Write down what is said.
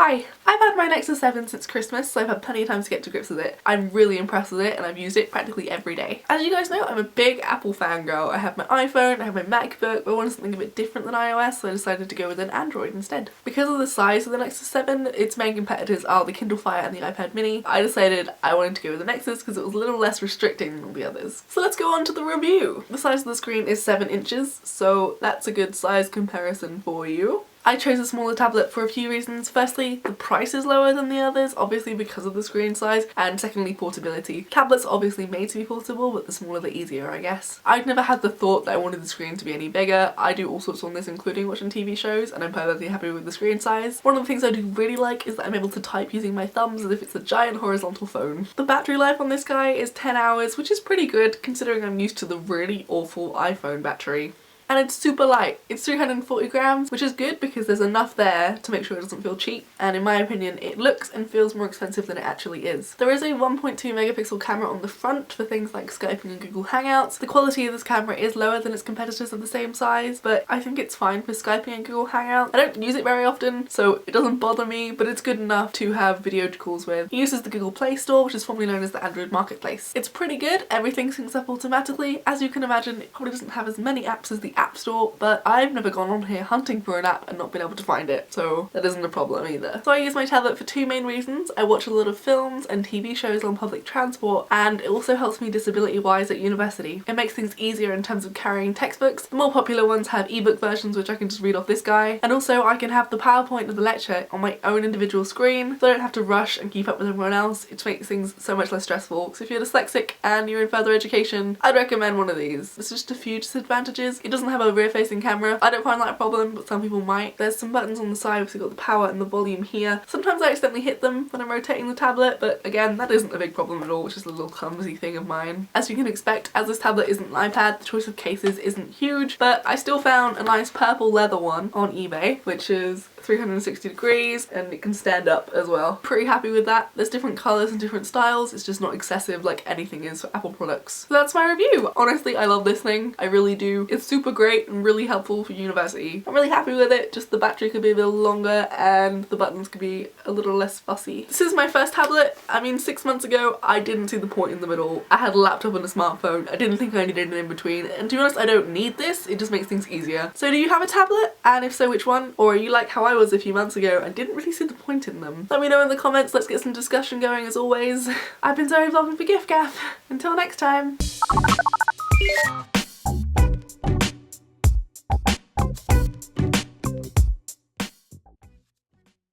Hi, I've had my Nexus 7 since Christmas, so I've had plenty of time to get to grips with it. I'm really impressed with it and I've used it practically every day. As you guys know, I'm a big Apple fangirl. I have my iPhone, I have my MacBook, but I wanted something a bit different than iOS, so I decided to go with an Android instead. Because of the size of the Nexus 7, its main competitors are the Kindle Fire and the iPad mini. I decided I wanted to go with the Nexus because it was a little less restricting than all the others. So let's go on to the review. The size of the screen is 7 inches, so that's a good size comparison for you. I chose a smaller tablet for a few reasons. Firstly, the price is lower than the others, obviously because of the screen size, and secondly, portability. Tablets are obviously made to be portable, but the smaller the easier, I guess. I'd never had the thought that I wanted the screen to be any bigger. I do all sorts on this, including watching TV shows, and I'm perfectly happy with the screen size. One of the things I do really like is that I'm able to type using my thumbs as if it's a giant horizontal phone. The battery life on this guy is 10 hours, which is pretty good considering I'm used to the really awful iPhone battery. And it's super light. It's 340 grams, which is good because there's enough there to make sure it doesn't feel cheap, and in my opinion it looks and feels more expensive than it actually is. There is a 1.2 megapixel camera on the front for things like Skyping and Google Hangouts. The quality of this camera is lower than its competitors of the same size, but I think it's fine for Skyping and Google Hangouts. I don't use it very often, so it doesn't bother me, but it's good enough to have video calls with. It uses the Google Play Store, which is formerly known as the Android Marketplace. It's pretty good, everything syncs up automatically. As you can imagine, it probably doesn't have as many apps as the App Store, but I've never gone on here hunting for an app and not been able to find it, so that isn't a problem either. So I use my tablet for two main reasons. I watch a lot of films and TV shows on public transport, and it also helps me disability-wise at university. It makes things easier in terms of carrying textbooks. The more popular ones have ebook versions, which I can just read off this guy, and also I can have the PowerPoint of the lecture on my own individual screen, so I don't have to rush and keep up with everyone else. It makes things so much less stressful. So if you're dyslexic and you're in further education, I'd recommend one of these. There's just a few disadvantages. It doesn't have a rear-facing camera. I don't find that a problem, but some people might. There's some buttons on the side, so you've got the power and the volume here. Sometimes I accidentally hit them when I'm rotating the tablet, but again, that isn't a big problem at all, which is a little clumsy thing of mine. As you can expect, as this tablet isn't an iPad, the choice of cases isn't huge, but I still found a nice purple leather one on eBay, which is 360 degrees, and it can stand up as well. Pretty happy with that. There's different colours and different styles. It's just not excessive like anything is for Apple products. So that's my review. Honestly, I love this thing. I really do. It's super great and really helpful for university. I'm really happy with it. Just the battery could be a little longer and the buttons could be a little less fussy. This is my first tablet. I mean, 6 months ago, I didn't see the point in the middle. I had a laptop and a smartphone. I didn't think I needed an in-between. And to be honest, I don't need this. It just makes things easier. So do you have a tablet? And if so, which one? Or are you like how I was a few months ago and didn't really see the point in them? Let me know in the comments. Let's get some discussion going as always. I've been Zoe vlogging for giffgaff. Until next time.